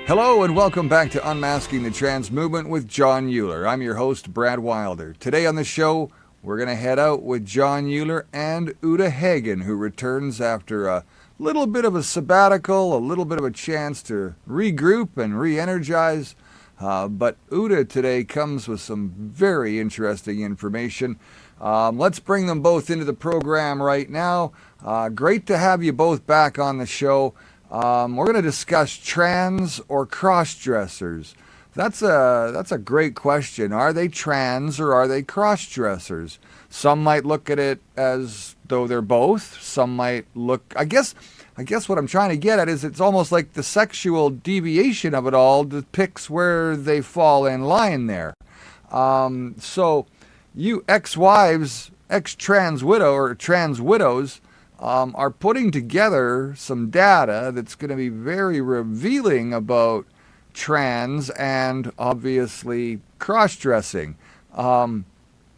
Hello and welcome back to Unmasking the Trans Movement with John Euler. I'm your host, Brad Wilder. Today on the show, we're going to head out with John Euler and Ute Heggen, who returns after a little bit of a sabbatical, a little bit of a chance to regroup and re-energize. But Ute today comes with some very interesting information. Let's bring them both into the program right now. Great to have you both back on the show. We're going to discuss trans or cross-dressers. That's a great question. Are they trans or are they cross-dressers? Some might look at it as though they're both. Some might look, I guess what I'm trying to get at is it's almost like the sexual deviation of it all depicts where they fall in line there. So you ex-wives, ex-trans widow or trans widows, are putting together some data that's going to be very revealing about trans and obviously cross-dressing.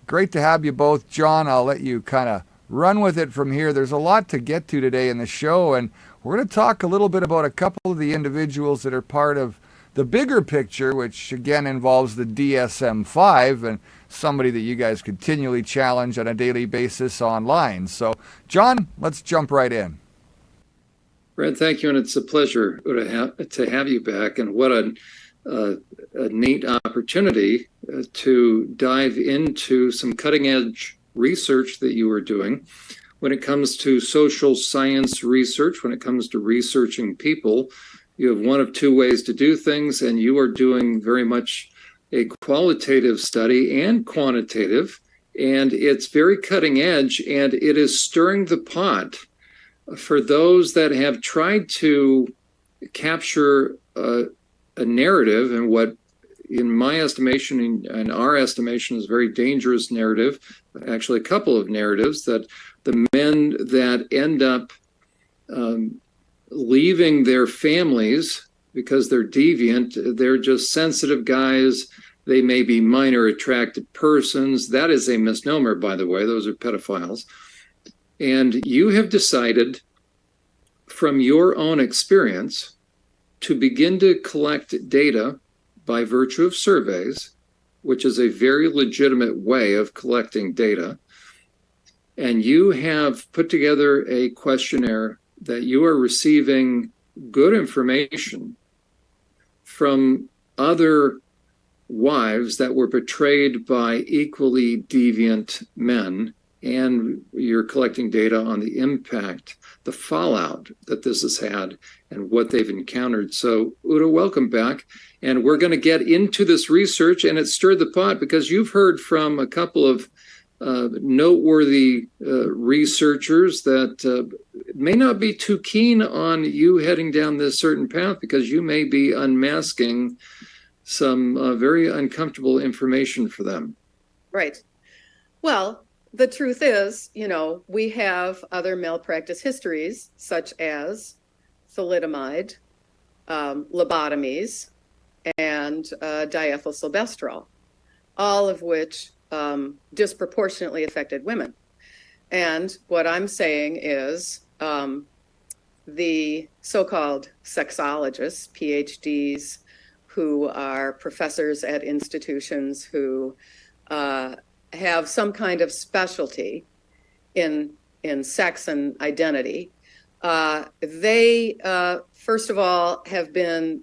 Great to have you both. John, I'll let you kind of run with it from here. There's a lot to get to today in the show, and we're going to talk a little bit about a couple of the individuals that are part of the bigger picture, which again involves the DSM-5 and somebody that you guys continually challenge on a daily basis online. So, John, let's jump right in. Brad, thank you, and it's a pleasure to have you back. And what a neat opportunity to dive into some cutting-edge research that you are doing when it comes to social science research, when it comes to researching people. You have one of two ways to do things, and you are doing very much a qualitative study and quantitative, and it's very cutting edge, and it is stirring the pot for those that have tried to capture a narrative, and what, in my estimation and our estimation, is a very dangerous narrative, actually a couple of narratives, that the men that end up leaving their families because they're deviant, they're just sensitive guys. They may be minor attracted persons. That is a misnomer, by the way. Those are pedophiles. And you have decided from your own experience to begin to collect data by virtue of surveys, which is a very legitimate way of collecting data. And you have put together a questionnaire that you are receiving good information from other wives that were betrayed by equally deviant men, and you're collecting data on the impact, the fallout that this has had and what they've encountered. So, Ute, welcome back. And we're going to get into this research, and it stirred the pot because you've heard from a couple of noteworthy researchers that may not be too keen on you heading down this certain path because you may be unmasking some very uncomfortable information for them. Right. Well, the truth is, we have other malpractice histories such as thalidomide, lobotomies, and diethylstilbestrol, all of which disproportionately affected women. And what I'm saying is the so-called sexologists, PhDs, who are professors at institutions who have some kind of specialty in sex and identity, they, first of all, have been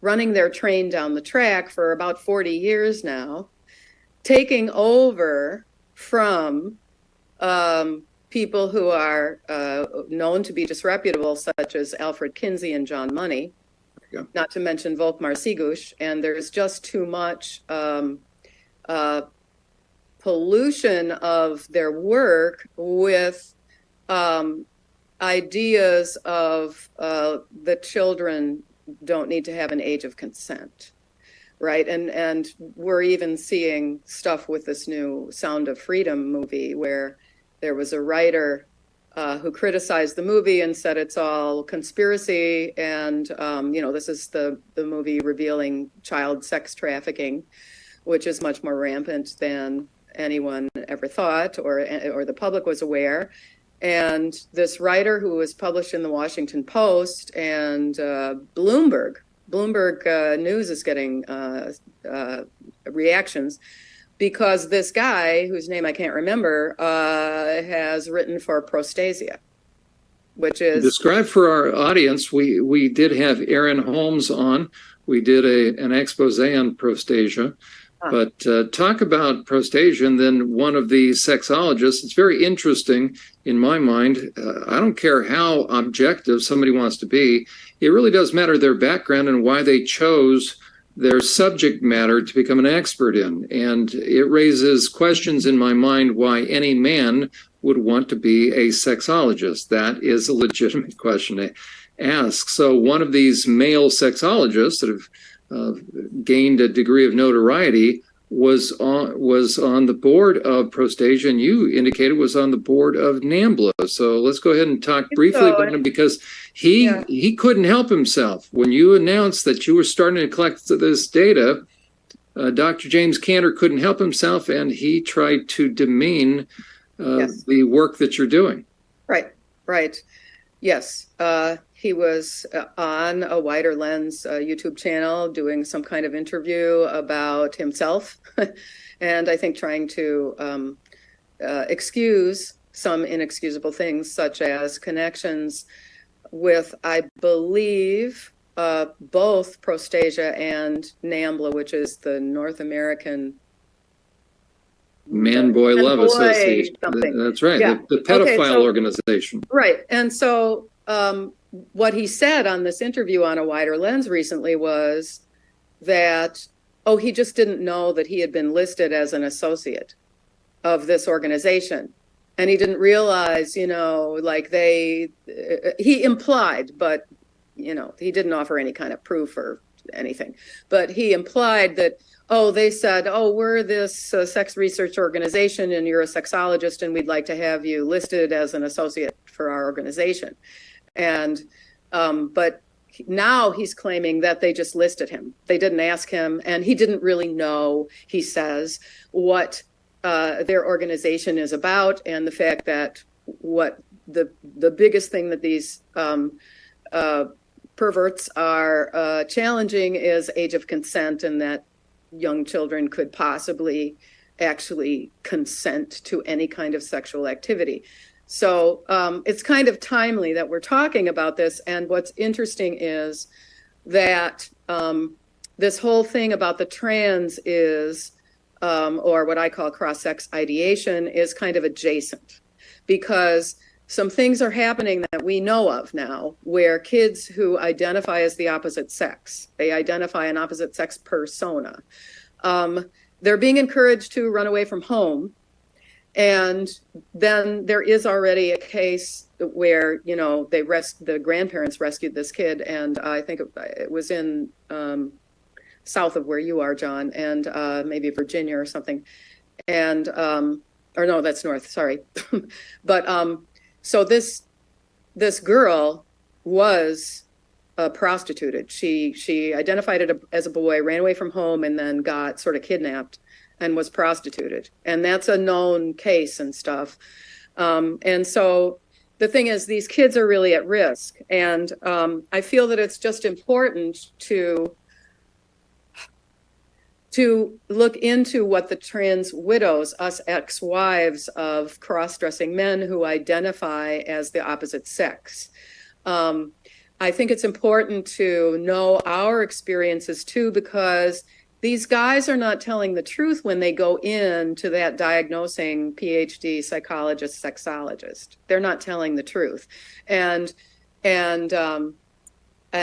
running their train down the track for about 40 years now, taking over from people who are known to be disreputable, such as Alfred Kinsey and John Money, not to mention Volkmar Sigush. And there's just too much pollution of their work with ideas of the children don't need to have an age of consent. Right. And we're even seeing stuff with this new Sound of Freedom movie where there was a writer who criticized the movie and said it's all conspiracy. And, this is the movie revealing child sex trafficking, which is much more rampant than anyone ever thought or the public was aware. And this writer who was published in the Washington Post and Bloomberg Bloomberg News is getting reactions because this guy, whose name I can't remember, has written for Prostasia, which is... Describe for our audience, we did have Aaron Holmes on. We did an expose on Prostasia. But talk about Prostasia, and then one of the sexologists. It's very interesting in my mind. I don't care how objective somebody wants to be. It really does matter their background and why they chose their subject matter to become an expert in. And it raises questions in my mind why any man would want to be a sexologist. That is a legitimate question to ask. So one of these male sexologists that have gained a degree of notoriety was on the board of Prostasia, and you indicated was on the board of NAMBLA. So let's go ahead and talk briefly about him, because he couldn't help himself. When you announced that you were starting to collect this data, Dr. James Cantor couldn't help himself, and he tried to demean the work that you're doing. Right. Yes. He was on a Wider Lens YouTube channel doing some kind of interview about himself, and I think trying to excuse some inexcusable things, such as connections with, I believe, both Prostasia and NAMBLA, which is the North American Man-Boy Love Association. That's right, the pedophile organization. Right, and so what he said on this interview on A Wider Lens recently was that, he just didn't know that he had been listed as an associate of this organization. And he didn't realize, he implied, but, he didn't offer any kind of proof or anything. But he implied that, they said, we're this sex research organization and you're a sexologist and we'd like to have you listed as an associate for our organization. And but now he's claiming that they just listed him. They didn't ask him, and he didn't really know, he says, what their organization is about, and the fact that what the biggest thing that these perverts are challenging is age of consent, and that young children could possibly actually consent to any kind of sexual activity. So it's kind of timely that we're talking about this. And what's interesting is that this whole thing about the trans is, or what I call cross-sex ideation, is kind of adjacent, because some things are happening that we know of now where kids who identify as the opposite sex, they identify an opposite sex persona, they're being encouraged to run away from home. And then there is already a case where, the grandparents rescued this kid, and I think it was in south of where you are, John, and maybe Virginia or something. And, or no, that's north, sorry. But so this girl was prostituted. She identified it as a boy, ran away from home, and then got sort of kidnapped and was prostituted. And that's a known case and stuff. And so the thing is, these kids are really at risk. And I feel that it's just important to look into what the trans widows, us ex-wives of cross-dressing men who identify as the opposite sex. I think it's important to know our experiences too, because these guys are not telling the truth when they go into that diagnosing PhD psychologist, sexologist. They're not telling the truth. And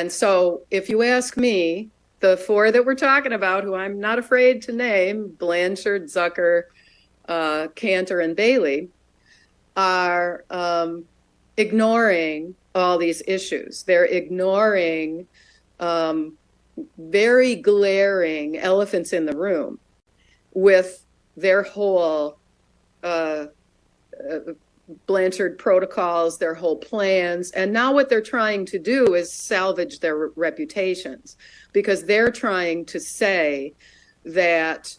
so if you ask me, the four that we're talking about, who I'm not afraid to name, Blanchard, Zucker, Cantor, and Bailey, are ignoring all these issues. They're ignoring very glaring elephants in the room with their whole Blanchard protocols, their whole plans. And now what they're trying to do is salvage their reputations, because they're trying to say that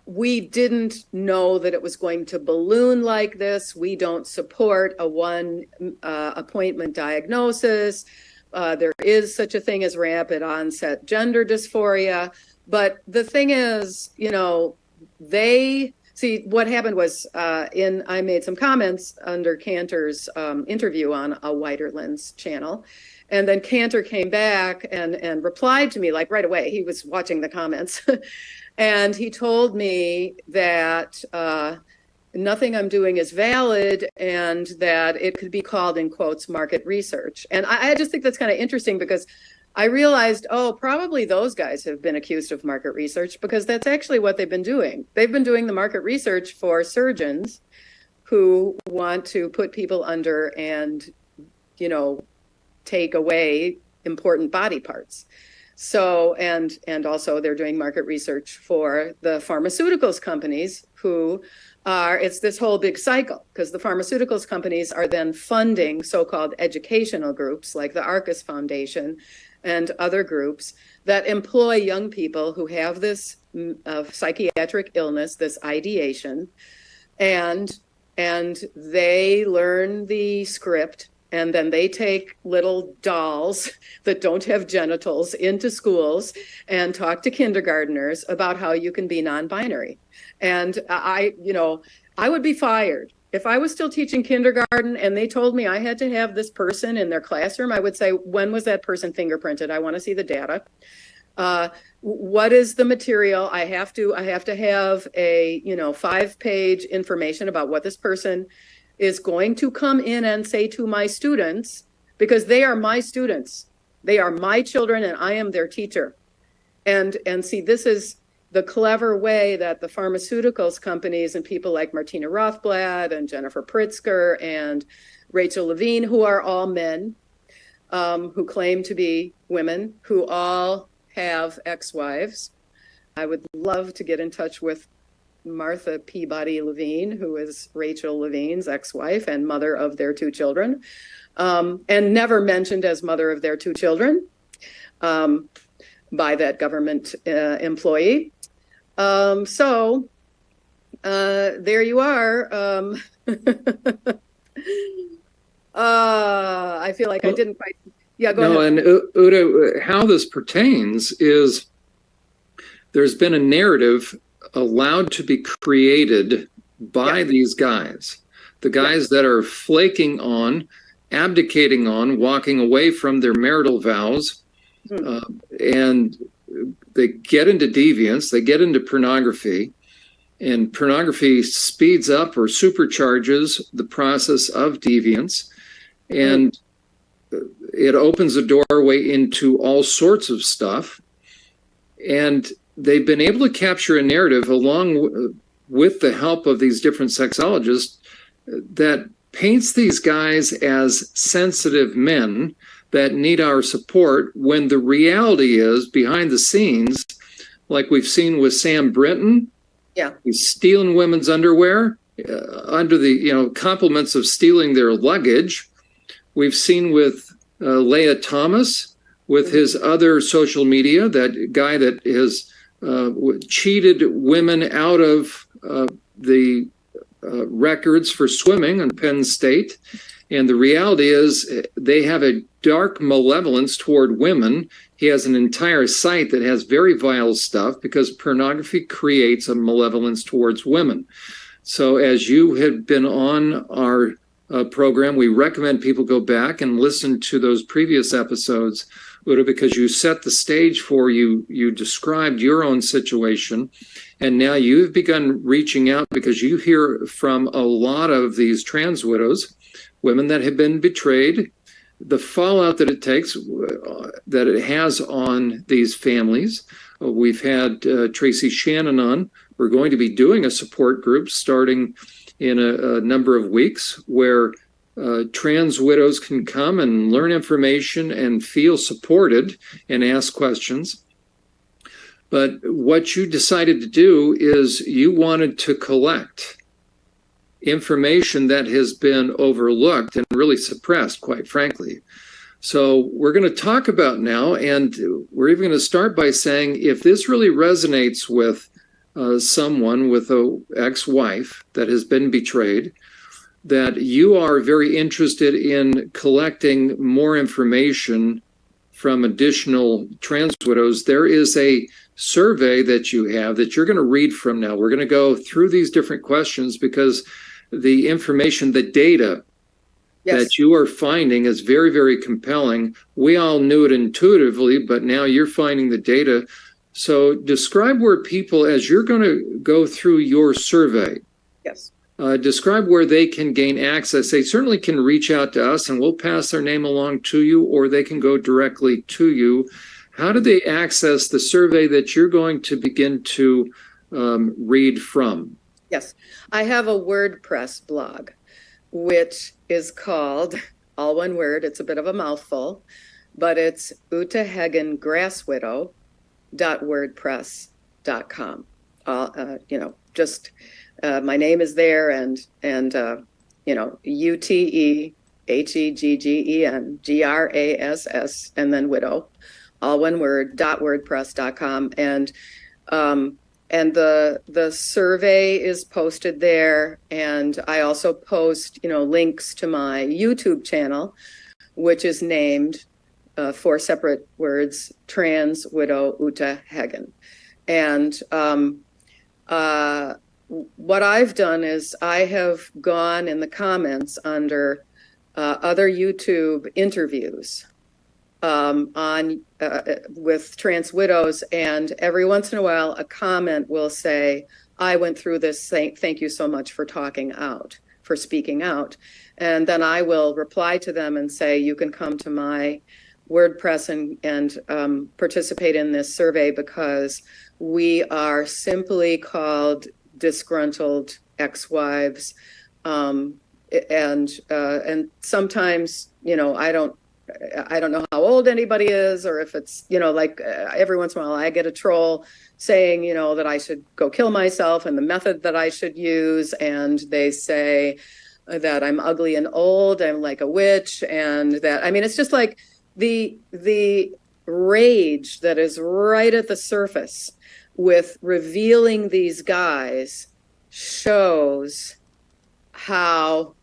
we didn't know that it was going to balloon like this. We don't support a one appointment diagnosis. there is such a thing as rapid onset gender dysphoria. But the thing is, they see what happened was I made some comments under Cantor's interview on a Wider Lens channel. And then Cantor came back and replied to me like right away. He was watching the comments. And he told me that nothing I'm doing is valid and that it could be called, in quotes, market research. And I just think that's kind of interesting because I realized, probably those guys have been accused of market research because that's actually what they've been doing. They've been doing the market research for surgeons who want to put people under and, take away important body parts. So, and also they're doing market research for the pharmaceuticals companies who it's this whole big cycle because the pharmaceuticals companies are then funding so-called educational groups like the Arcus Foundation and other groups that employ young people who have this psychiatric illness, this ideation, and they learn the script. And then they take little dolls that don't have genitals into schools and talk to kindergartners about how you can be non-binary. And I would be fired. If I was still teaching kindergarten and they told me I had to have this person in their classroom, I would say, when was that person fingerprinted? I want to see the data. What is the material? I have to have a, 5-page information about what this person is going to come in and say to my students, because they are my students. They are my children and I am their teacher. And see, this is the clever way that the pharmaceuticals companies and people like Martina Rothblatt and Jennifer Pritzker and Rachel Levine, who are all men, who claim to be women, who all have ex-wives. I would love to get in touch with Martha Peabody Levine, who is Rachel Levine's ex-wife and mother of their 2 children, and never mentioned as mother of their 2 children by that government employee. So there you are. I feel like I didn't quite. Yeah, go ahead. And Ute, how this pertains is there's been a narrative allowed to be created by these guys, the guys that are flaking on, abdicating on, walking away from their marital vows, and they get into deviance, they get into pornography, and pornography speeds up or supercharges the process of deviance, and it opens a doorway into all sorts of stuff. And they've been able to capture a narrative along with the help of these different sexologists that paints these guys as sensitive men that need our support, when the reality is behind the scenes, like we've seen with Sam Brinton, he's stealing women's underwear under the compliments of stealing their luggage. We've seen with Leah Thomas with his other social media, that guy that has cheated women out of the records for swimming in Penn State. And the reality is they have a dark malevolence toward women. He has an entire site that has very vile stuff because pornography creates a malevolence towards women. So as you had been on our program, we recommend people go back and listen to those previous episodes, Ute, because you set the stage for you described your own situation, and now you've begun reaching out because you hear from a lot of these trans widows, women that have been betrayed, the fallout that it takes, that it has on these families. We've had Tracy Shannon on. We're going to be doing a support group starting in a number of weeks where trans widows can come and learn information and feel supported and ask questions. But what you decided to do is you wanted to collect information that has been overlooked and really suppressed, quite frankly. So we're going to talk about now, and we're even going to start by saying, if this really resonates with someone with an ex-wife that has been betrayed, that you are very interested in collecting more information from additional trans widows. There is a survey that you have that you're going to read from now. We're going to go through these different questions because the information, the data that you are finding is very, very compelling. We all knew it intuitively, but now you're finding the data. So describe where people, as you're going to go through your survey, describe where they can gain access. They certainly can reach out to us and we'll pass their name along to you, or they can go directly to you. How do they access the survey that you're going to begin to read from? Yes, I have a WordPress blog, which is called, all one word, it's a bit of a mouthful, but it's Ute Heggen grasswidow.wordpress.com. My name is there, and UTEHEGGEN GRASS and then widow, all one word, .wordpress.com. And the survey is posted there, and I also post links to my YouTube channel, which is named 4 separate words, Trans Widow Ute Heggen. And what I've done is I have gone in the comments under other YouTube interviews with trans widows, and every once in a while a comment will say, I went through this, thank you so much for speaking out. And then I will reply to them and say, you can come to my WordPress and participate in this survey, because we are simply called disgruntled ex-wives, and sometimes I don't know how old anybody is, or if it's every once in a while I get a troll saying that I should go kill myself and the method that I should use, and they say that I'm ugly and old, I'm like a witch, and that it's just like the rage that is right at the surface with revealing these guys shows how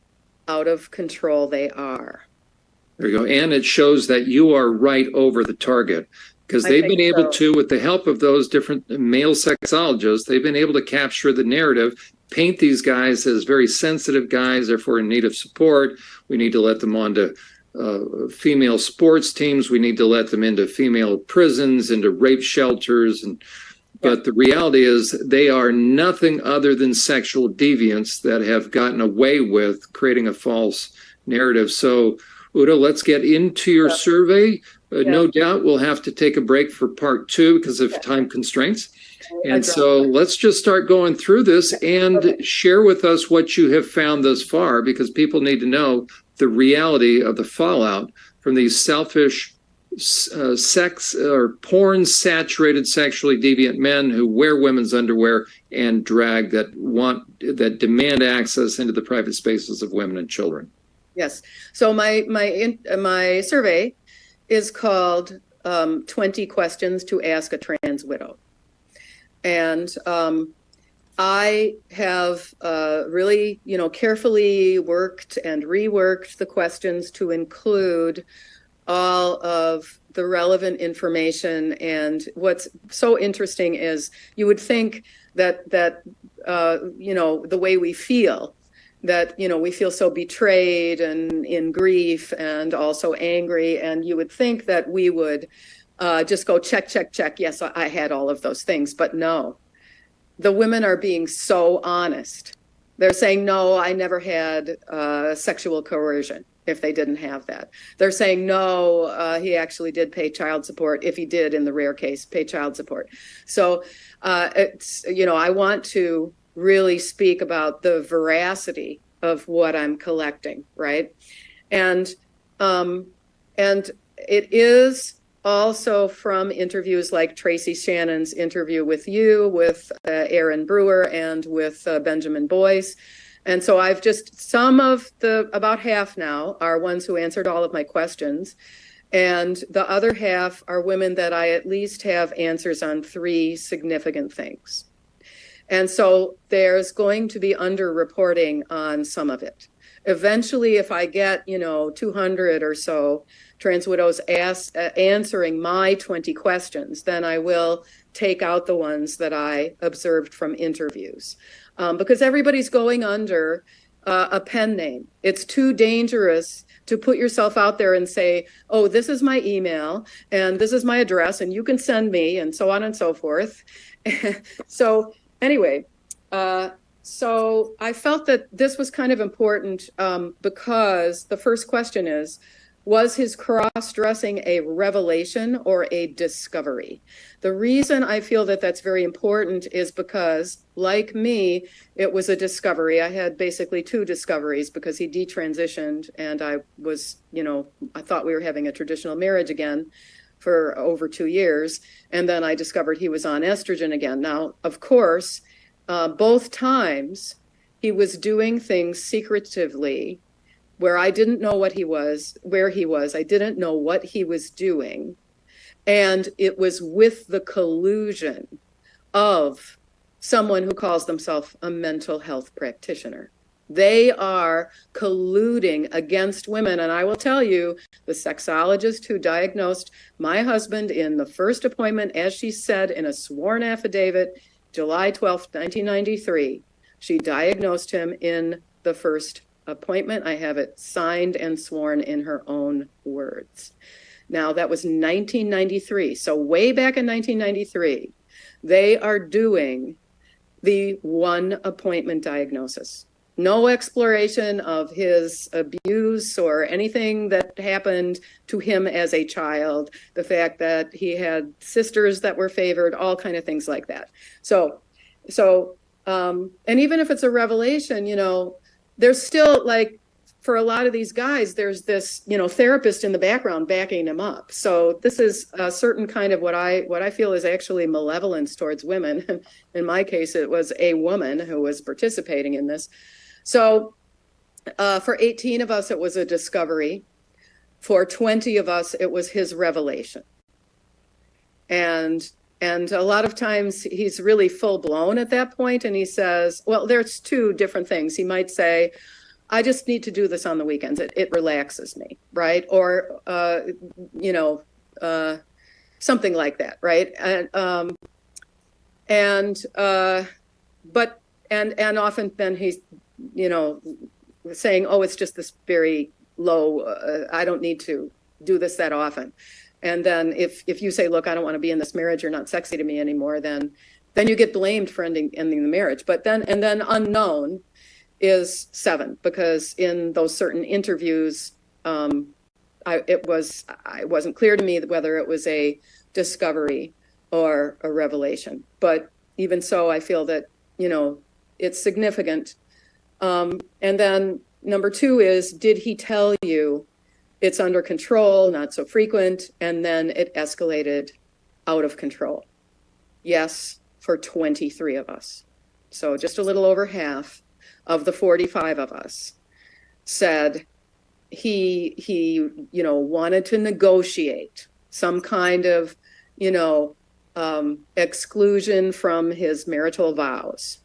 out of control they are. There you go. And it shows that you are right over the target, because they've been able to, with the help of those different male sexologists, they've been able to capture the narrative, paint these guys as very sensitive guys, therefore in need of support. We need to let them onto female sports teams. We need to let them into female prisons, into rape shelters. But the reality is they are nothing other than sexual deviants that have gotten away with creating a false narrative. So, Ute, let's get into your survey. No doubt we'll have to take a break for part 2 because of time constraints. And so let's just start going through this and share with us what you have found thus far, because people need to know the reality of the fallout from these selfish, sex or porn saturated, sexually deviant men who wear women's underwear and drag, that demand access into the private spaces of women and children. Yes. So my survey is called 20 Questions to Ask a Trans Widow. And I have really, carefully worked and reworked the questions to include all of the relevant information. And what's so interesting is you would think that the way we feel, that we feel so betrayed and in grief and also angry, and you would think that we would just go check. Yes, I had all of those things, but no. The women are being so honest. They're saying, no, I never had sexual coercion, if they didn't have that. They're saying, no, he actually did pay child support, if he did, in the rare case, pay child support. So it's, I want to really speak about the veracity of what I'm collecting, right? And it is also from interviews like Tracy Shannon's interview with you, with Aaron Brewer, and with Benjamin Boyce. And so I've about half now are ones who answered all of my questions. And the other half are women that I at least have answers on 3 significant things. And so there's going to be underreporting on some of it. Eventually, if I get, 200 or so trans widows answering my 20 questions, then I will take out the ones that I observed from interviews. Because everybody's going under a pen name. It's too dangerous to put yourself out there and say, oh, this is my email and this is my address and you can send me and so on and so forth. So anyway, so I felt that this was kind of important because the first question is, was his cross-dressing a revelation or a discovery? The reason I feel that that's very important is because, like me, it was a discovery. I had basically two discoveries because he detransitioned and I was, I thought we were having a traditional marriage again for over 2 years. And then I discovered he was on estrogen again. Now, of course, both times he was doing things secretively where I didn't know what he was, where he was. I didn't know what he was doing. And it was with the collusion of someone who calls themselves a mental health practitioner. They are colluding against women. And I will tell you, the sexologist who diagnosed my husband in the first appointment, as she said in a sworn affidavit, July 12th, 1993, she diagnosed him in the first appointment. I have it signed and sworn in her own words. Now, that was 1993. So way back in 1993, they are doing the one appointment diagnosis. No exploration of his abuse or anything that happened to him as a child, the fact that he had sisters that were favored, all kind of things like that. So, and even if it's a revelation, there's still, like, for a lot of these guys, there's this, therapist in the background backing him up. So this is a certain kind of what I feel is actually malevolence towards women. In my case, it was a woman who was participating in this. So for 18 of us, it was a discovery. For 20 of us, it was his revelation. And a lot of times he's really full blown at that point. And he says, well, there's two different things. He might say, I just need to do this on the weekends. It relaxes me. Right. Or, something like that. Right. And often then he's, saying, oh, it's just this very low, I don't need to do this that often. And then if you say, look, I don't want to be in this marriage, you're not sexy to me anymore, then you get blamed for ending the marriage. But then unknown is 7, because in those certain interviews, it wasn't clear to me whether it was a discovery or a revelation. But even so, I feel that, it's significant. And then number 2 is, did he tell you it's under control, not so frequent, and then it escalated out of control? Yes, for 23 of us. So just a little over half of the 45 of us said he wanted to negotiate some kind of, exclusion from his marital vows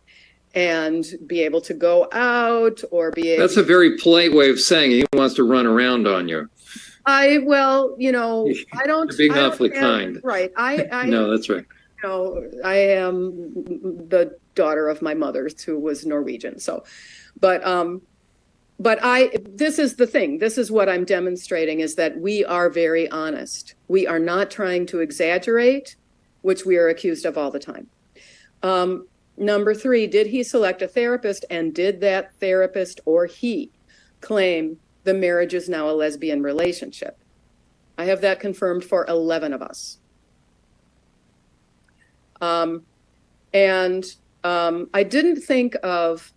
and be able to go out or be able. That's a very polite way of saying he wants to run around on you. I don't. You're being awfully kind. Right. No, that's right. I am the daughter of my mother, who was Norwegian. So, but this is the thing. This is what I'm demonstrating, is that we are very honest. We are not trying to exaggerate, which we are accused of all the time. Number 3, did he select a therapist, and did that therapist or he claim the marriage is now a lesbian relationship? I have that confirmed for 11 of us. I didn't think of,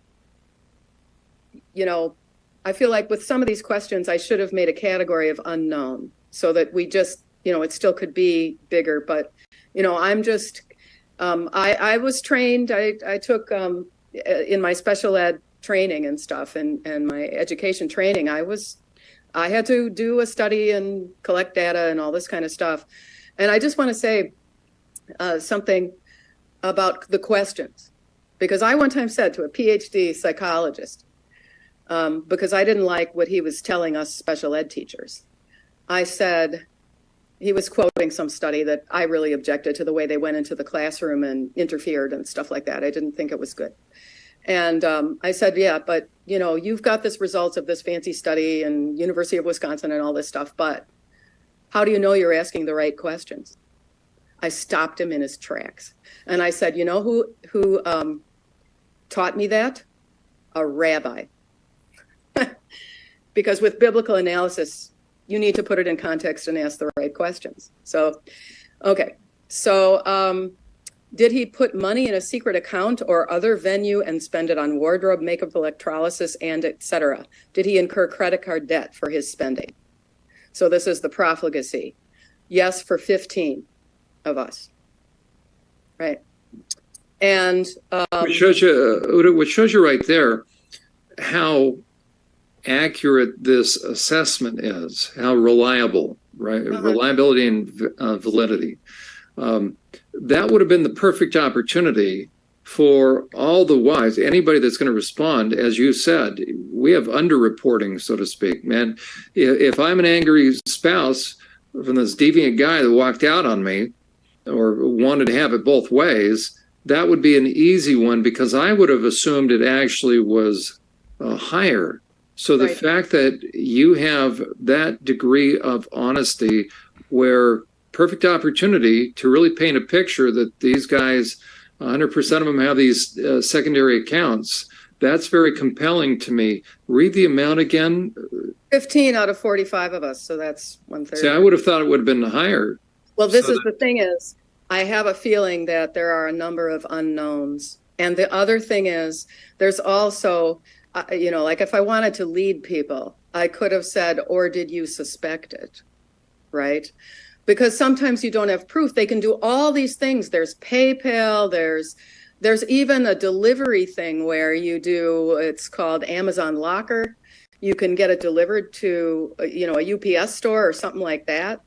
I feel like with some of these questions, I should have made a category of unknown so that we just, it still could be bigger. But, I'm just, I was trained, I took, in my special ed training and stuff and my education training, I had to do a study and collect data and all this kind of stuff. And I just want to say something about the questions. Because I one time said to a PhD psychologist, because I didn't like what he was telling us special ed teachers. I said, he was quoting some study that I really objected to the way they went into the classroom and interfered and stuff like that. I didn't think it was good. And I said, yeah, but you've got this results of this fancy study and University of Wisconsin and all this stuff, but how do you know you're asking the right questions? I stopped him in his tracks. And I said, you know who taught me that? A rabbi. Because with biblical analysis, you need to put it in context and ask the right questions. So, okay. So, did he put money in a secret account or other venue and spend it on wardrobe, makeup, electrolysis, and etc.? Did he incur credit card debt for his spending? So this is the profligacy. Yes, for 15 of us. Right. And which shows you right there how accurate this assessment is, how reliable, right? Reliability and validity. That would have been the perfect opportunity for all the wives, anybody that's going to respond. As you said, we have underreporting, so to speak, man. If I'm an angry spouse from this deviant guy that walked out on me or wanted to have it both ways, that would be an easy one because I would have assumed it actually was higher. So the fact that you have that degree of honesty where perfect opportunity to really paint a picture that these guys, 100% of them have these secondary accounts, that's very compelling to me. Read the amount again. 15 out of 45 of us, so that's 1/3. See, I would have thought it would have been higher. Well, the thing is, I have a feeling that there are a number of unknowns. And the other thing is, there's also, like if I wanted to lead people, I could have said, or did you suspect it, right? Because sometimes you don't have proof. They can do all these things. There's PayPal, there's even a delivery thing where you do, it's called Amazon Locker. You can get it delivered to, a UPS store or something like that.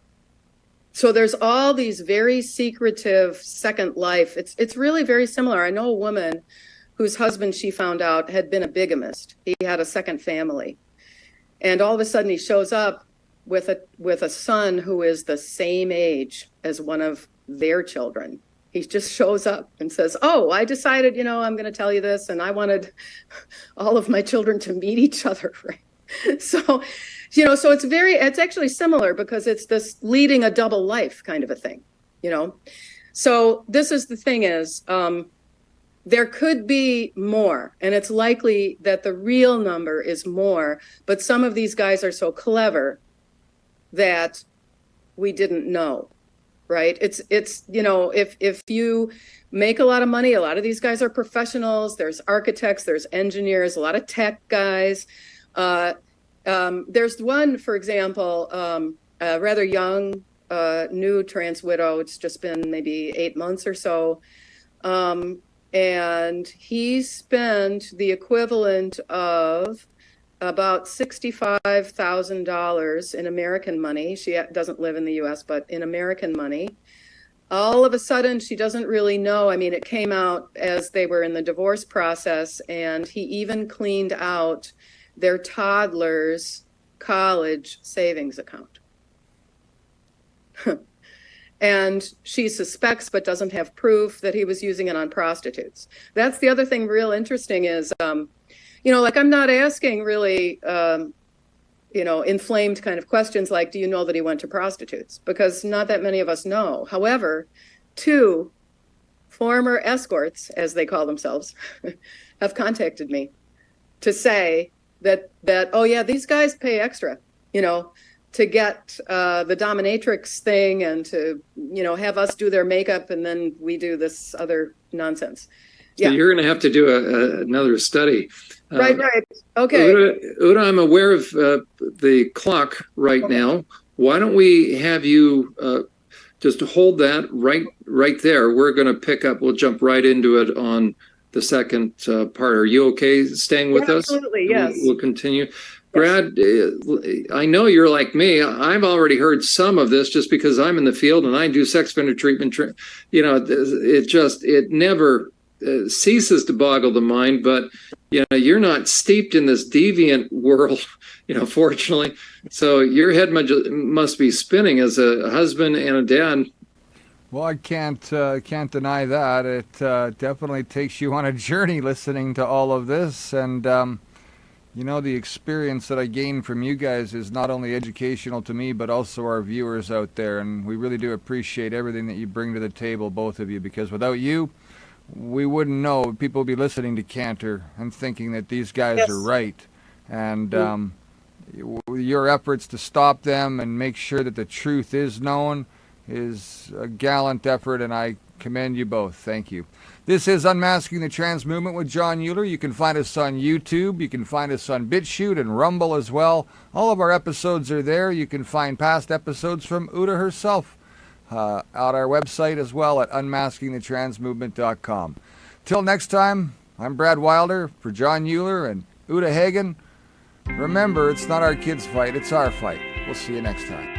So there's all these very secretive Second Life. It's really very similar. I know a woman whose husband, she found out, had been a bigamist. He had a second family. And all of a sudden he shows up with a son who is the same age as one of their children. He just shows up and says, oh, I decided, I'm going to tell you this, and I wanted all of my children to meet each other. Right? So, so it's actually similar because it's this leading a double life kind of a thing, So this is the thing is, there could be more, and it's likely that the real number is more, but some of these guys are so clever that we didn't know, right? It's if you make a lot of money, a lot of these guys are professionals. There's architects, there's engineers, a lot of tech guys. There's one, for example, a rather young, new trans widow. It's just been maybe 8 months or so. And he spent the equivalent of about $65,000 in American money. She doesn't live in the US, but in American money. All of a sudden, she doesn't really know. I mean, it came out as they were in the divorce process, and he even cleaned out their toddler's college savings account. And she suspects but doesn't have proof that he was using it on prostitutes. That's the other thing real interesting is, I'm not asking really, inflamed kind of questions like, do you know that he went to prostitutes? Because not that many of us know. However, 2 former escorts, as they call themselves, have contacted me to say that, oh yeah, these guys pay extra, to get the dominatrix thing and to, have us do their makeup and then we do this other nonsense. So you're going to have to do another study. Right. Okay. Ute, I'm aware of the clock right now. Why don't we have you just hold that right there? We're going to pick up. We'll jump right into it on the second part. Are you okay staying with us? Absolutely, yes. We'll continue. Brad, I know you're like me. I've already heard some of this just because I'm in the field and I do sex offender treatment. It never ceases to boggle the mind. But you're not steeped in this deviant world, fortunately. So your head must be spinning as a husband and a dad. Well, I can't deny that. It definitely takes you on a journey listening to all of this, and the experience that I gained from you guys is not only educational to me, but also our viewers out there, and we really do appreciate everything that you bring to the table, both of you, because without you, we wouldn't know. People would be listening to Cantor and thinking that these guys are right, and your efforts to stop them and make sure that the truth is known is a gallant effort, and I commend you both. Thank you. This is Unmasking the Trans Movement with John Euler. You can find us on YouTube. You can find us on BitChute and Rumble as well. All of our episodes are there. You can find past episodes from Ute herself on our website as well at unmaskingthetransmovement.com. Till next time, I'm Brad Wilder for John Euler and Ute Heggen. Remember, it's not our kids' fight, it's our fight. We'll see you next time.